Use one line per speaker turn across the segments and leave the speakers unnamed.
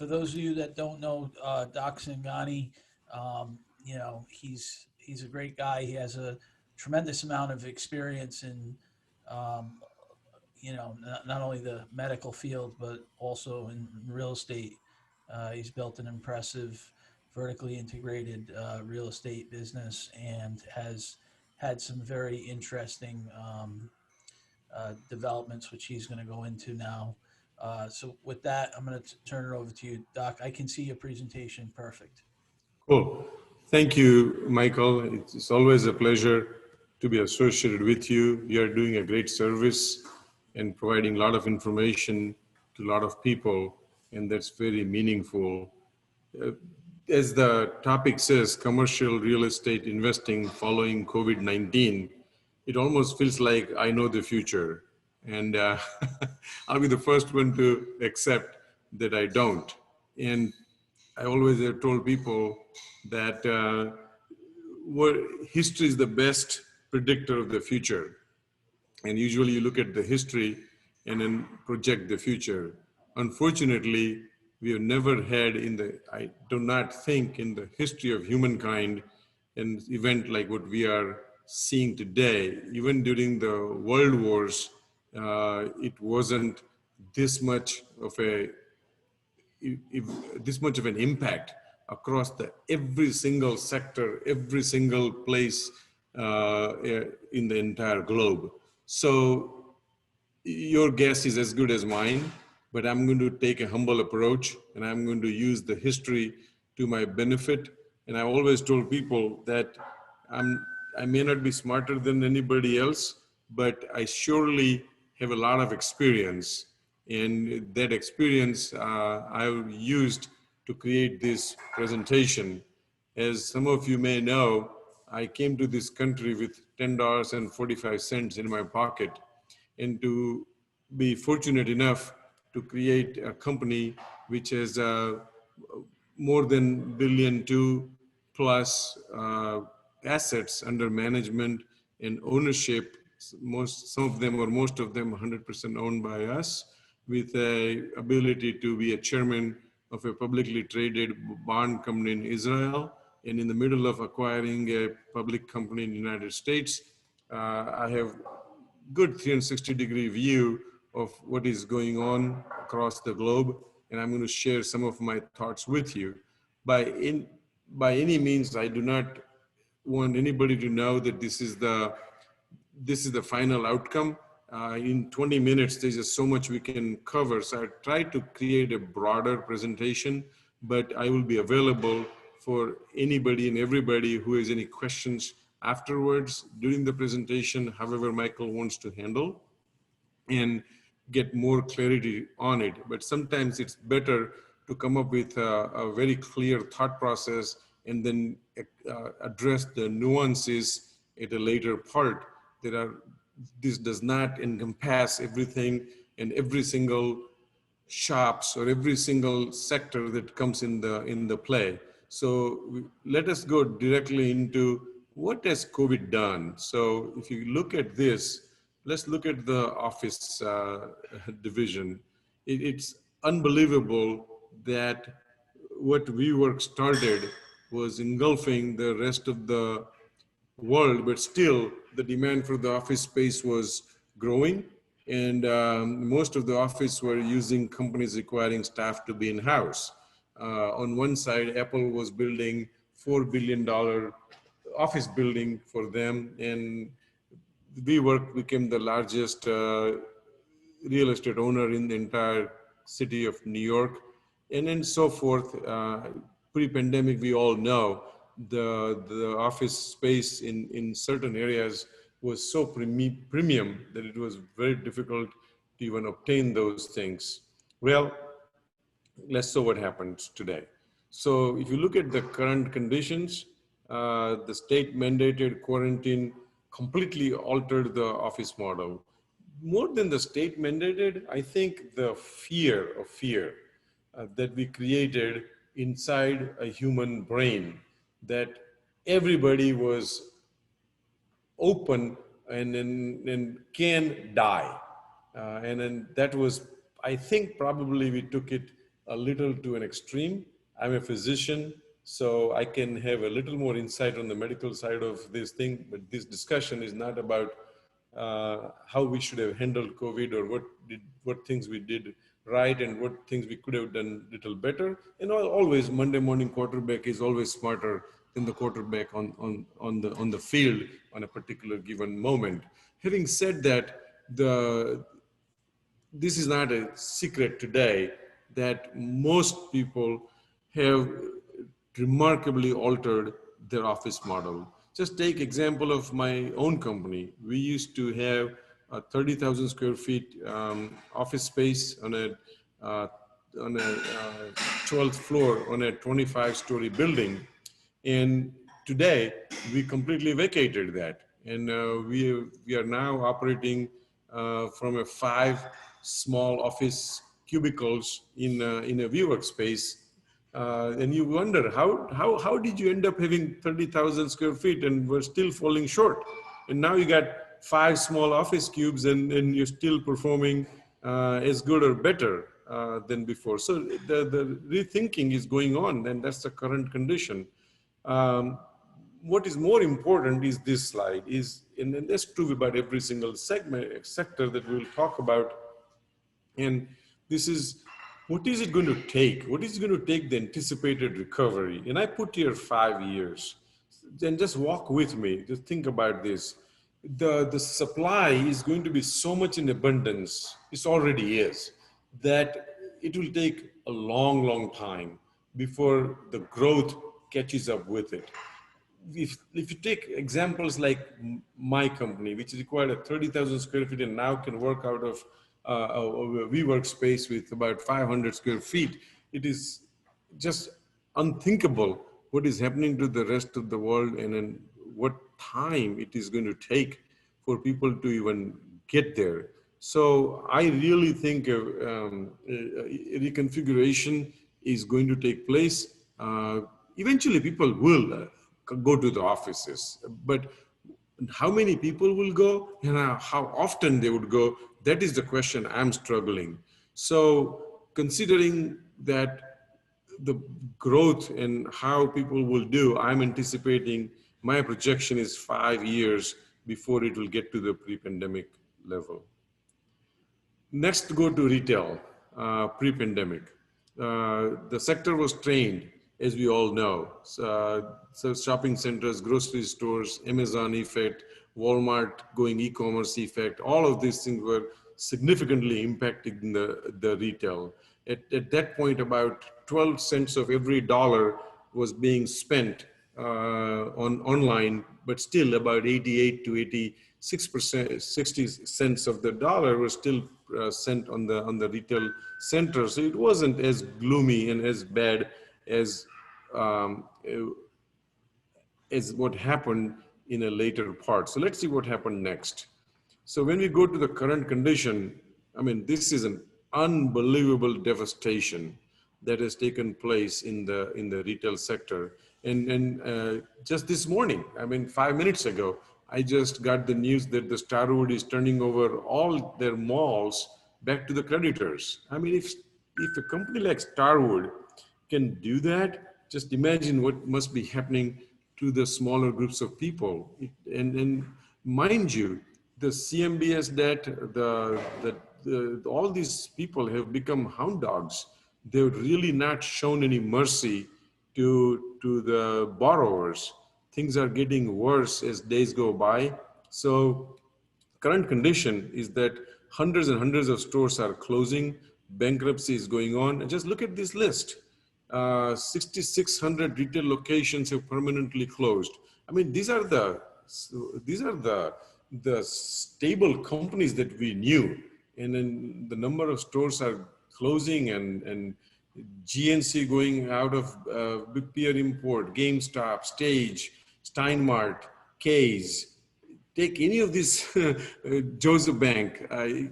for those of you that don't know Doc Sangani, he's a great guy. He has a tremendous amount of experience in um, not only the medical field but also in real estate. He's built an impressive vertically integrated real estate business and has had some very interesting developments, which he's going to go into now. So with that, I'm going to turn it over to you, Doc. I can see your presentation perfect.
Cool. Thank you, Michael. It's always a pleasure to be associated with you. You are doing a great service and providing a lot of information to a lot of people, and that's very meaningful. As the topic says, commercial real estate investing following COVID-19, it almost feels like I know the future. And I'll be the first one to accept that I don't. And I always have told people that history is the best predictor of the future. And usually you look at the history and then project the future. Unfortunately, we have never had I do not think in the history of humankind, an event like what we are seeing today. Even during the world wars, it wasn't this much of an impact across every single sector, every single place in the entire globe. So your guess is as good as mine, but I'm going to take a humble approach and I'm going to use the history to my benefit. And I always told people that I may not be smarter than anybody else, but I surely have a lot of experience. And that experience I've used to create this presentation. As some of you may know, I came to this country with $10.45 in my pocket, and to be fortunate enough to create a company which has more than $1.2 billion plus assets under management and ownership. Some of them or most of them 100% owned by us, with a ability to be a chairman of a publicly traded bond company in Israel, and in the middle of acquiring a public company in the United States. I have good 360-degree view of what is going on across the globe, and I'm going to share some of my thoughts with you. By any means, I do not want anybody to know that this is the final outcome. In 20 minutes, there's just so much we can cover. So I tried to create a broader presentation, but I will be available for anybody and everybody who has any questions afterwards during the presentation, however Michael wants to handle, and get more clarity on it. But sometimes it's better to come up with a very clear thought process and then address the nuances at a later part. This does not encompass everything and every single shops or every single sector that comes in the play. So let us go directly into what has COVID done. So if you look at this, let's look at the office division. It's unbelievable that what WeWork started was engulfing the rest of the world, but still the demand for the office space was growing, and most of the office were using companies requiring staff to be in-house. On one side, Apple was building $4 billion office building for them, and WeWork became the largest real estate owner in the entire city of New York, and then so forth. Pre-pandemic, we all know the office space in certain areas was so premium that it was very difficult to even obtain those things. Well, let's see what happens today. So if you look at the current conditions, the state mandated quarantine completely altered the office model. More than the state mandated, I think the fear that we created inside a human brain, that everybody was open and can die. And then that was, I think probably we took it a little to an extreme. I'm a physician, so I can have a little more insight on the medical side of this thing, but this discussion is not about how we should have handled COVID or what things we did right and what things we could have done little better. And always Monday morning quarterback is always smarter than the quarterback on the field on a particular given moment. Having said that, this is not a secret today that most people have remarkably altered their office model. Just take example of my own company. We used to have a 30,000 square feet office space uh, on a 12th floor on a 25-story building. And today, we completely vacated that. And we are now operating from a 5 small office cubicles in a WeWork space. And you wonder, how did you end up having 30,000 square feet and we're still falling short? And now you got 5 small office cubes and you're still performing as good or better than before. So the rethinking is going on, and that's the current condition. Um, what is more important is this slide is, and that's true about every single sector that we'll talk about. And this is, what is it going to take? What is going to take the anticipated recovery? And I put here 5 years. Then just walk with me. Just think about this. The supply is going to be so much in abundance. It already is, that it will take a long time before the growth catches up with it. If you take examples like my company, which required a 30,000 square feet and now can work out of a WeWork space with about 500 square feet, it is just unthinkable what is happening to the rest of the world and in what time it is going to take for people to even get there. So I really think a reconfiguration is going to take place. Eventually people will go to the offices, but how many people will go and how often they would go, that is the question I'm struggling. So considering that the growth and how people will do, I'm anticipating, my projection is 5 years before it will get to the pre-pandemic level. Next, go to retail, pre-pandemic. The sector was trained, as we all know. So shopping centers, grocery stores, Amazon effect, Walmart going e-commerce effect, all of these things were significantly impacting the retail. At that point, about 12 cents of every dollar was being spent on online, but still about 88 to 86%, 60 cents of the dollar was still sent on the retail center. So it wasn't as gloomy and as bad as what happened in a later part. So let's see what happened next. So when we go to the current condition, I mean, this is an unbelievable devastation that has taken place in the retail sector. And just this morning, I mean, 5 minutes ago, I just got the news that the Starwood is turning over all their malls back to the creditors. I mean, if a company like Starwood can do that, just imagine what must be happening to the smaller groups of people. And mind you, the CMBS debt, all these people have become hound dogs. They've really not shown any mercy to the borrowers. Things are getting worse as days go by. So current condition is that hundreds and hundreds of stores are closing, bankruptcy is going on. And just look at this list. 6,600 retail locations have permanently closed. I mean, these are the stable companies that we knew, and then the number of stores are closing and GNC going out of Big Pier Import, GameStop, Stage, Steinmart, K's. Take any of these, Joseph Bank,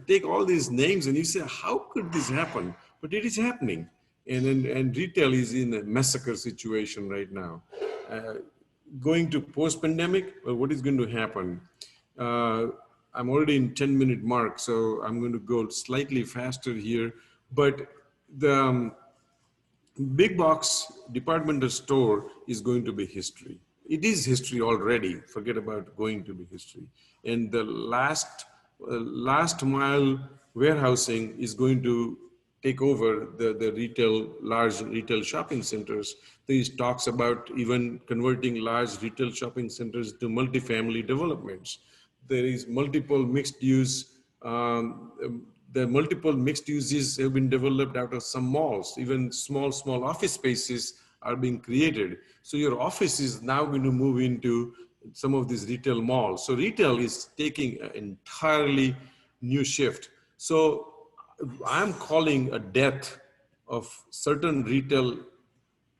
take all these names and you say, how could this happen? But it is happening. And retail is in a massacre situation right now. Going to post-pandemic, well, what is going to happen? I'm already in 10-minute mark, so I'm going to go slightly faster here. But big box departmental store is going to be history. It is history already. Forget about going to be history. And the last mile warehousing is going to take over the retail, large retail shopping centers. There is talks about even converting large retail shopping centers to multifamily developments. There is multiple mixed use. The multiple mixed uses have been developed out of some malls. Even small office spaces are being created. So your office is now going to move into some of these retail malls. So retail is taking an entirely new shift. So I'm calling a death of certain retail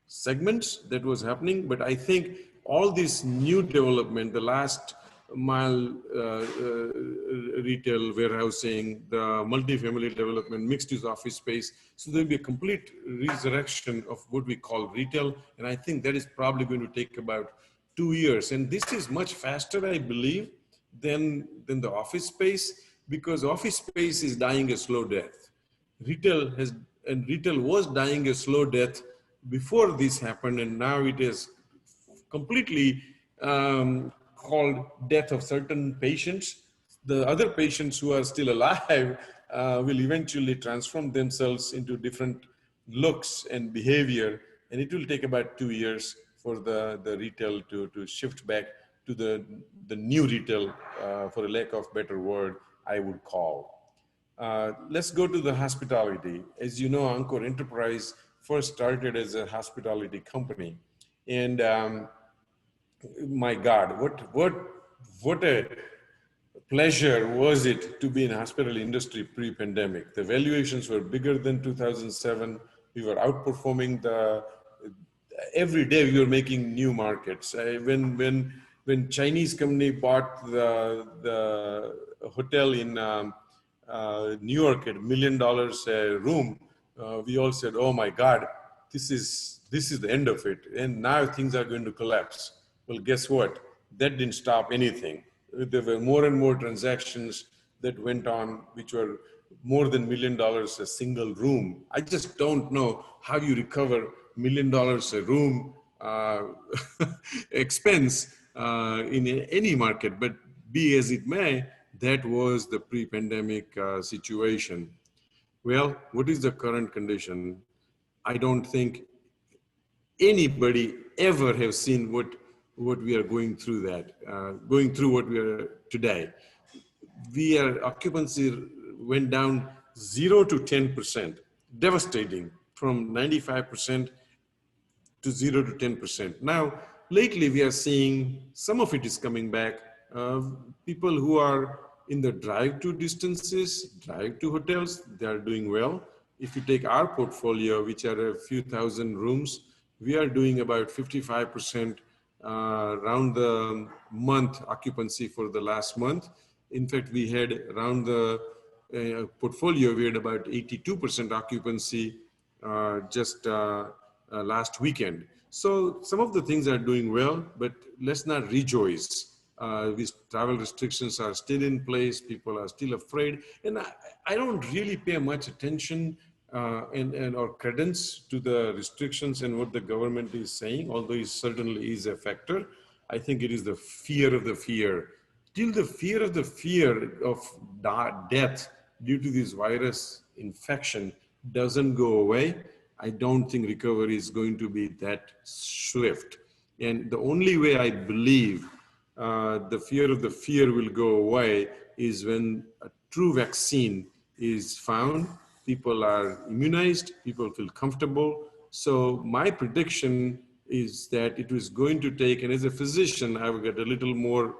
segments that was happening, but I think all this new development, the last mile retail warehousing, the multifamily development, mixed use office space, so there'll be a complete resurrection of what we call retail, and I think that is probably going to take about 2 years, and this is much faster, I believe, than the office space, because office space is dying a slow death. Retail was dying a slow death before this happened, and now it is completely called death of certain patients. The other patients who are still alive will eventually transform themselves into different looks and behavior, and it will take about 2 years for the retail to shift back to the new retail, for a lack of better word, I would call. Let's go to the hospitality. As you know, Encore Enterprise first started as a hospitality company, and my God, what a pleasure was it to be in the hospitality industry pre-pandemic. The valuations were bigger than 2007. We were outperforming every day we were making new markets. When Chinese company bought the hotel in New York at $1 million a room, we all said, "Oh my God, this is the end of it, and now things are going to collapse." Well, guess what? That didn't stop anything. There were more and more transactions that went on, which were more than $1 million a single room. I just don't know how you recover $1 million a room expense in any market, but be as it may, that was the pre-pandemic situation. Well, what is the current condition? I don't think anybody ever have seen what we are going through what we are today. Occupancy went down 0 to 10%, devastating, from 95% to 0 to 10%. Now, lately we are seeing some of it is coming back. People who are in the drive-to distances, drive-to hotels, they are doing well. If you take our portfolio, which are a few thousand rooms, we are doing about 55% around the month occupancy for the last month. In fact, we had around the portfolio, we had about 82% occupancy just last weekend. So some of the things are doing well, but let's not rejoice. These travel restrictions are still in place. People are still afraid. And I don't really pay much attention or credence to the restrictions and what the government is saying, although it certainly is a factor. I think it is the fear of the fear. Till the fear of death due to this virus infection doesn't go away, I don't think recovery is going to be that swift. And the only way I believe the fear of the fear will go away is when a true vaccine is found, people are immunized, people feel comfortable. So my prediction is that it was going to take, and as a physician, I will get a little more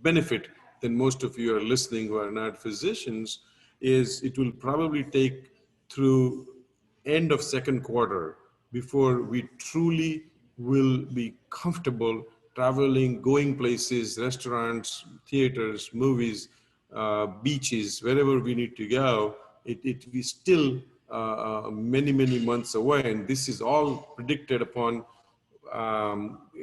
benefit than most of you are listening who are not physicians, is it will probably take through end of second quarter before we truly will be comfortable traveling, going places, restaurants, theaters, movies, beaches, wherever we need to go. It is still many months away, and this is all predicted upon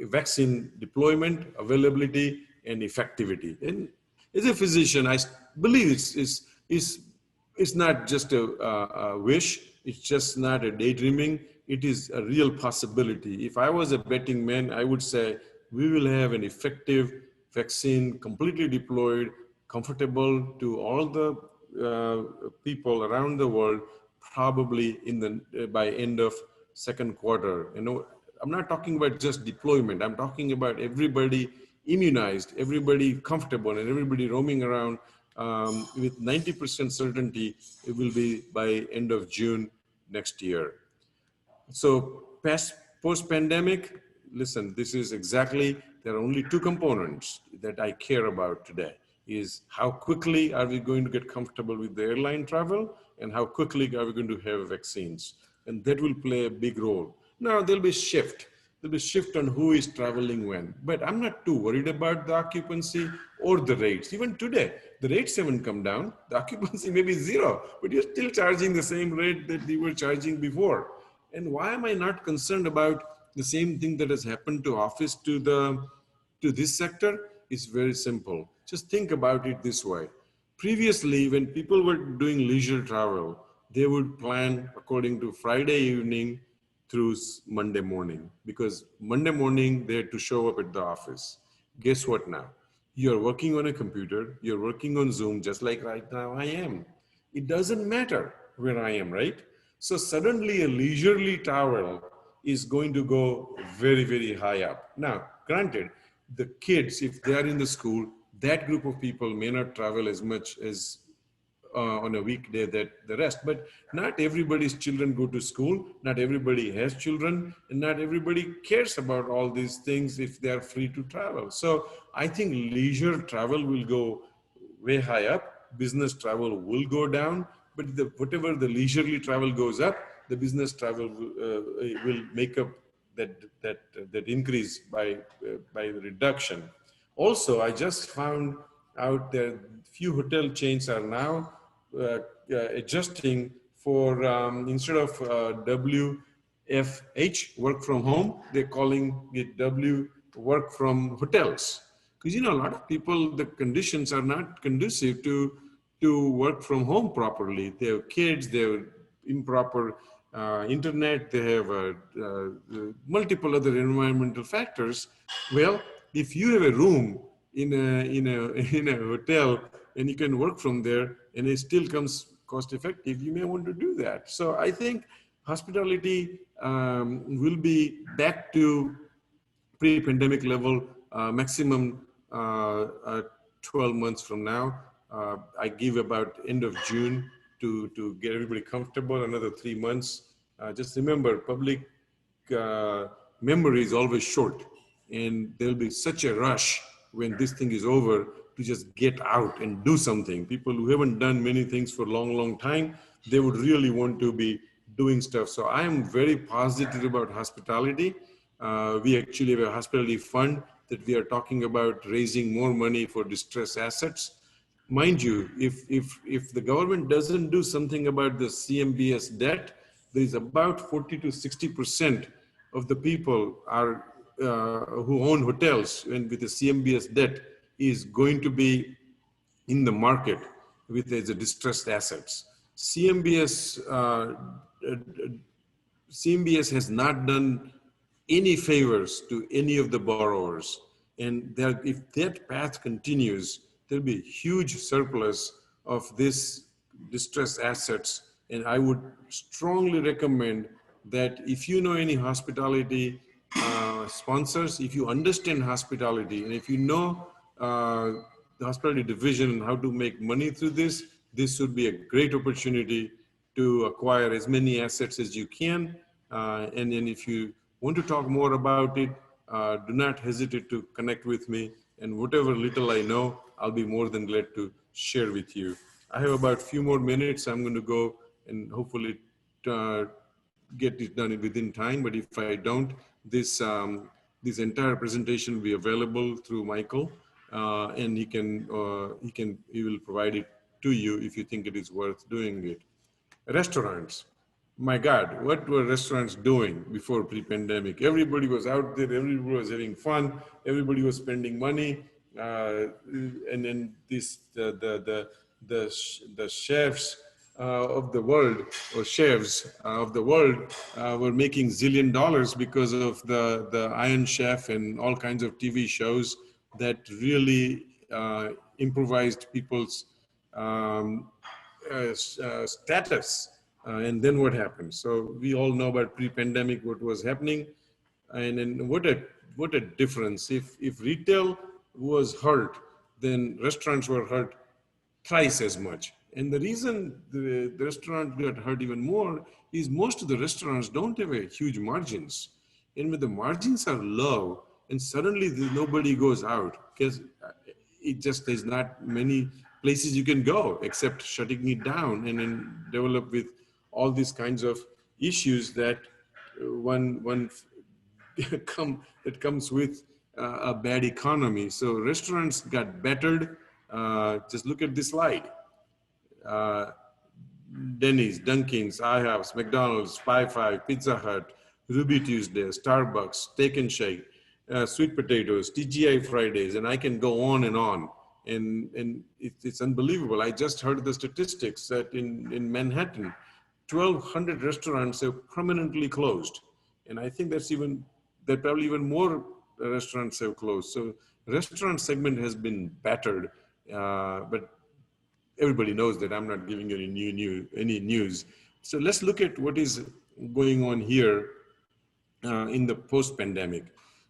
vaccine deployment, availability, and effectivity. And as a physician, I believe it's not just a wish. It's just not a daydreaming. It is a real possibility. If I was a betting man, I would say we will have an effective vaccine completely deployed, comfortable to all the people around the world, probably in the by end of second quarter. You know, I'm not talking about just deployment. I'm talking about everybody immunized, everybody comfortable, and everybody roaming around with 90% certainty. It will be by end of June next year. So post-pandemic, listen, this is exactly, there are only two components that I care about today, is how quickly are we going to get comfortable with the airline travel, and how quickly are we going to have vaccines? And that will play a big role. Now there'll be shift. There'll be shift on who is traveling when, but I'm not too worried about the occupancy or the rates. Even today, the rates haven't come down. The occupancy may be zero, but you're still charging the same rate that you were charging before. And why am I not concerned about the same thing that has happened to office to this sector? Is very simple. Just think about it this way. Previously, when people were doing leisure travel, they would plan according to Friday evening through Monday morning, because Monday morning they had to show up at the office. Guess what now? You're working on a computer, you're working on Zoom, just like right now I am. It doesn't matter where I am, right? So suddenly a leisurely travel is going to go very, very high up. Now, granted, the kids, if they are in the school, that group of people may not travel as much as on a weekday that the rest. But not everybody's children go to school, not everybody has children, and not everybody cares about all these things if they are free to travel. So I think leisure travel will go way high up, business travel will go down, but whatever the leisurely travel goes up, the business travel will make up that increase by reduction. Also, I just found out that few hotel chains are now adjusting for instead of WFH, work from home, they're calling it W, work from hotels. Because you know, a lot of people, the conditions are not conducive to work from home properly. They have kids, they have improper internet, they have multiple other environmental factors. Well, if you have a room in a hotel and you can work from there and it still comes cost effective, you may want to do that. So I think hospitality will be back to pre-pandemic level maximum 12 months from now. I give about end of June to get everybody comfortable, another 3 months. Just remember, public memory is always short, and there'll be such a rush when this thing is over to just get out and do something. People who haven't done many things for a long, long time, they would really want to be doing stuff. So I am very positive about hospitality. We actually have a hospitality fund that we are talking about raising more money for distressed assets. Mind you, if the government doesn't do something about the CMBS debt, there is about 40 to 60% of the people are who own hotels and with the CMBS debt is going to be in the market with as a distressed assets. CMBS has not done any favors to any of the borrowers. And if that path continues, there'll be a huge surplus of this distressed assets. And I would strongly recommend that if you know any hospitality sponsors, if you understand hospitality, and if you know the hospitality division and how to make money through this, this would be a great opportunity to acquire as many assets as you can. And then if you want to talk more about it, do not hesitate to connect with me. And whatever little I know, I'll be more than glad to share with you. I have about a few more minutes. I'm going to go and hopefully get it done within time. But if I don't, this entire presentation will be available through Michael, and he will provide it to you if you think it is worth doing it. Restaurants. My God, what were restaurants doing before pre-pandemic? Everybody was out there, everybody was having fun, everybody was spending money, and then the chefs of the world, or chefs of the world, were making zillion dollars because of the Iron Chef and all kinds of TV shows that really improvised people's um, status. And then what happened? So we all know about pre-pandemic what was happening, and what a difference. If retail was hurt, then restaurants were hurt thrice as much. And the reason the restaurant got hurt even more is most of the restaurants don't have a huge margins. And when the margins are low and suddenly nobody goes out, because it just there's not many places you can go except shutting it down, and then develop with all these kinds of issues that one that comes with a bad economy. So restaurants got battered. Just look at this slide. Uh, Denny's, Dunkin's, IHOP's, McDonald's, Spy Five, Pizza Hut, Ruby Tuesday, Starbucks, Steak and Shake, Sweet Potatoes, TGI Fridays, and I can go on and on. And it's unbelievable. I just heard the statistics that in Manhattan, 1,200 restaurants have permanently closed. And I think that probably even more restaurants have closed. So restaurant segment has been battered, but everybody knows that I'm not giving you any news. So let's look at what is going on here in the post-pandemic.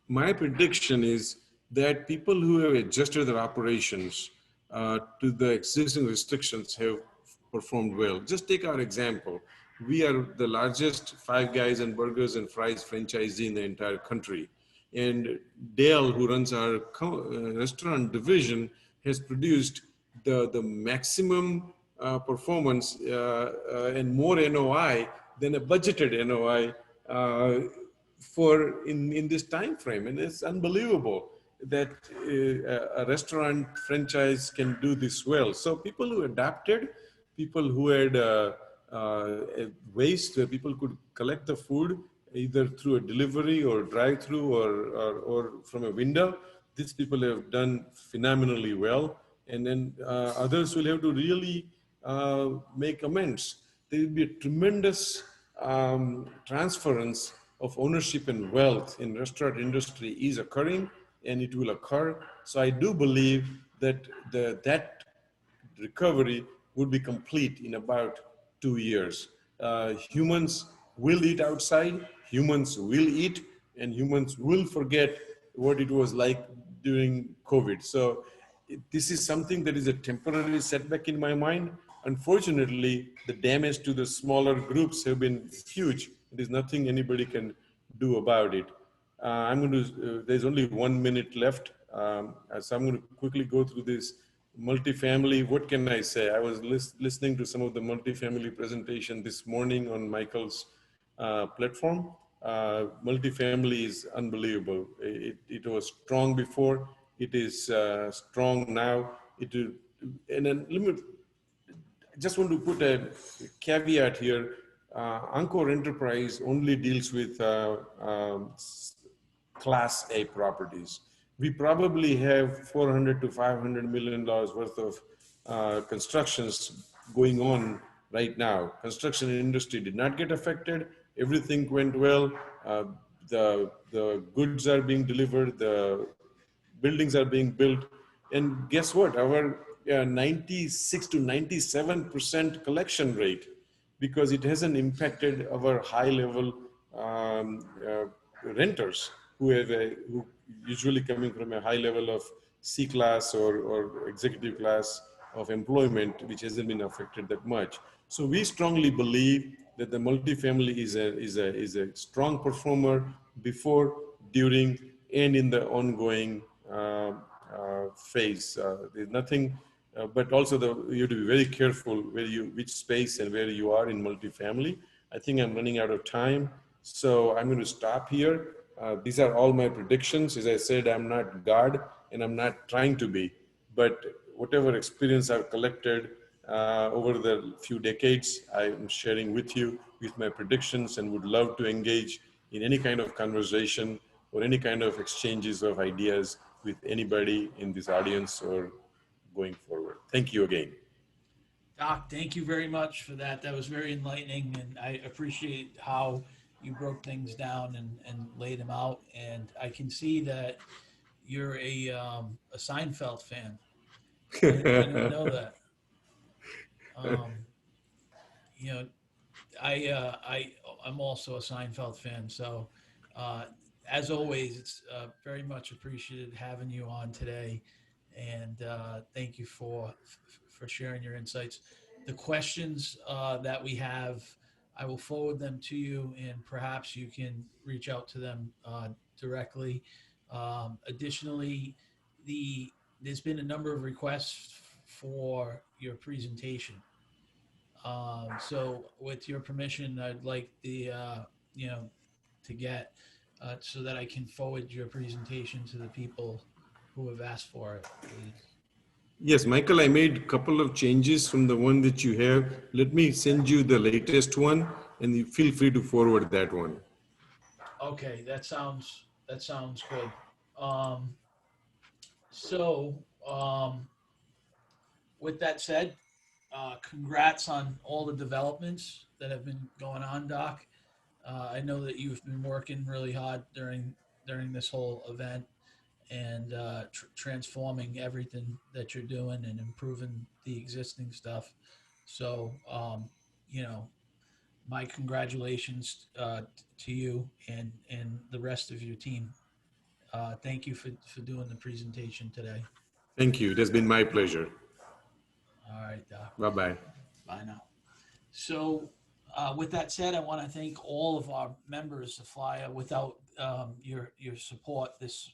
My prediction is that people who have adjusted their operations to the existing restrictions have performed well. Just take our example. We are the largest Five Guys and Burgers and Fries franchisee in the entire country. And Dale, who runs our restaurant division, has produced the maximum performance and more NOI than a budgeted NOI for in this time frame. And it's unbelievable that a restaurant franchise can do this well. So people who adapted, people who had waste where people could collect the food either through a delivery or drive-through or from a window, these people have done phenomenally well. And then others will have to really make amends. There will be a tremendous transference of ownership and wealth in restaurant industry is occurring, and it will occur. So I do believe that that recovery would be complete in about 2 years. Humans will eat outside, humans will eat, and humans will forget what it was like during COVID. So this is something that is a temporary setback in my mind. Unfortunately, the damage to the smaller groups have been huge. There's nothing anybody can do about it. There's only 1 minute left. So I'm going to quickly go through this multifamily. What can I say? I was listening to some of the multifamily presentation this morning on Michael's platform. Multifamily is unbelievable. It was strong before. It is strong now. And then I just want to put a caveat here. Encore Enterprise only deals with Class A properties. We probably have $400 to $500 million worth of constructions going on right now. Construction industry did not get affected. Everything went well. The goods are being delivered. The buildings are being built. And guess what? Our 96 to 97% collection rate, because it hasn't impacted our high level renters who usually coming from a high level of C class or executive class of employment, which hasn't been affected that much. So we strongly believe that the multifamily is a strong performer before, during, and in the ongoing phase. There's nothing, but also you have to be very careful which space and where you are in multifamily. I think I'm running out of time, so I'm going to stop here. These are all my predictions. As I said, I'm not God, and I'm not trying to be, but whatever experience I've collected over the few decades, I'm sharing with you with my predictions, and would love to engage in any kind of conversation or any kind of exchanges of ideas with anybody in this audience or going forward. Thank you again.
Doc, thank you very much for that. That was very enlightening, and I appreciate how you broke things down and laid them out. And I can see that you're a Seinfeld fan. I didn't know that. Um, you know, I'm also a Seinfeld fan. So, uh, as always, it's very much appreciated having you on today, and thank you for sharing your insights. The questions that we have, I will forward them to you, and perhaps you can reach out to them directly. Additionally, there's been a number of requests for your presentation. So with your permission, I'd like you know, to get so that I can forward your presentation to the people who have asked for it, please.
Yes, Michael, I made a couple of changes from the one that you have. Let me send you the latest one and you feel free to forward that one.
Okay, that sounds good. Um, so with that said, congrats on all the developments that have been going on, Doc. I know that you've been working really hard during this whole event and transforming everything that you're doing and improving the existing stuff. So, you know, my congratulations to you and the rest of your team. Thank you for doing the presentation today.
Thank you. It has been my pleasure.
All right, Doc.
Bye bye.
Bye now. So, with that said, I want to thank all of our members of FLYA. Without your support, this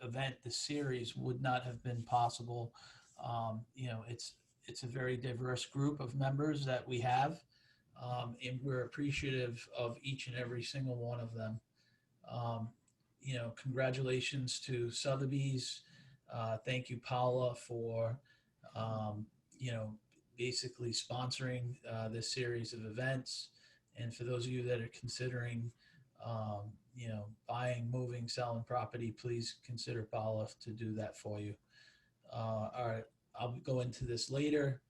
event, this series would not have been possible. It's a very diverse group of members that we have, and we're appreciative of each and every single one of them. Um, Congratulations to Sotheby's. Thank you, Paula, for um, you know, basically sponsoring this series of events. And for those of you that are considering, buying, moving, selling property, please consider Paula to do that for you. All right, I'll go into this later.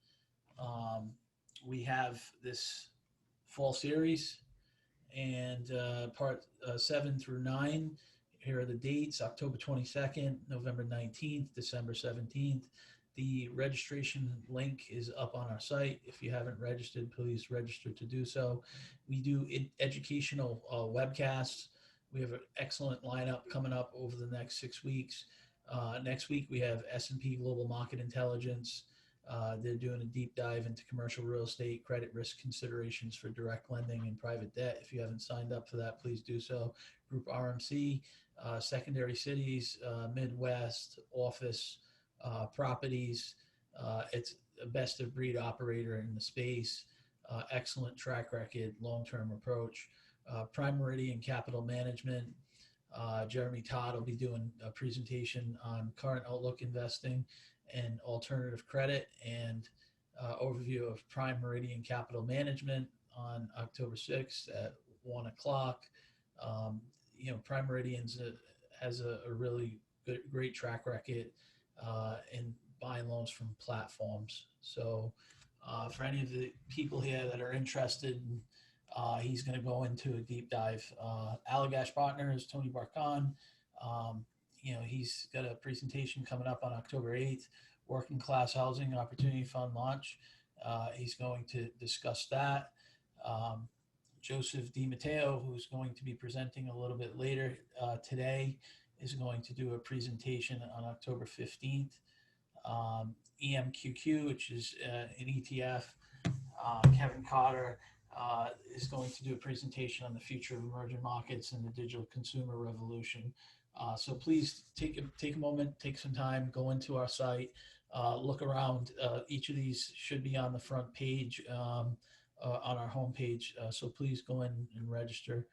Um, we have this fall series and part 7 through 9. Here are the dates: October 22nd, November 19th, December 17th. The registration link is up on our site. If you haven't registered, please register to do so. We do educational webcasts. We have an excellent lineup coming up over the next 6 weeks. Next week, we have S&P Global Market Intelligence. They're doing a deep dive into commercial real estate, credit risk considerations for direct lending and private debt. If you haven't signed up for that, please do so. Group RMC, secondary cities, Midwest, office, properties. It's a best of breed operator in the space. Excellent track record, long-term approach. Prime Meridian Capital Management. Jeremy Todd will be doing a presentation on current outlook investing and alternative credit and overview of Prime Meridian Capital Management on October 6th at 1 o'clock. Prime Meridian's has a really great track record in buying loans from platforms. So for any of the people here that are interested, he's going to go into a deep dive. Allagash Partners, Tony Barkan, he's got a presentation coming up on October 8th, Working Class Housing Opportunity Fund launch. He's going to discuss that. Joseph DiMatteo, who's going to be presenting a little bit later today, is going to do a presentation on October 15th. EMQQ, which is an ETF, Kevin Cotter is going to do a presentation on the future of emerging markets and the digital consumer revolution. So please take a moment, take some time, go into our site, look around. Each of these should be on the front page on our homepage. So please go in and register.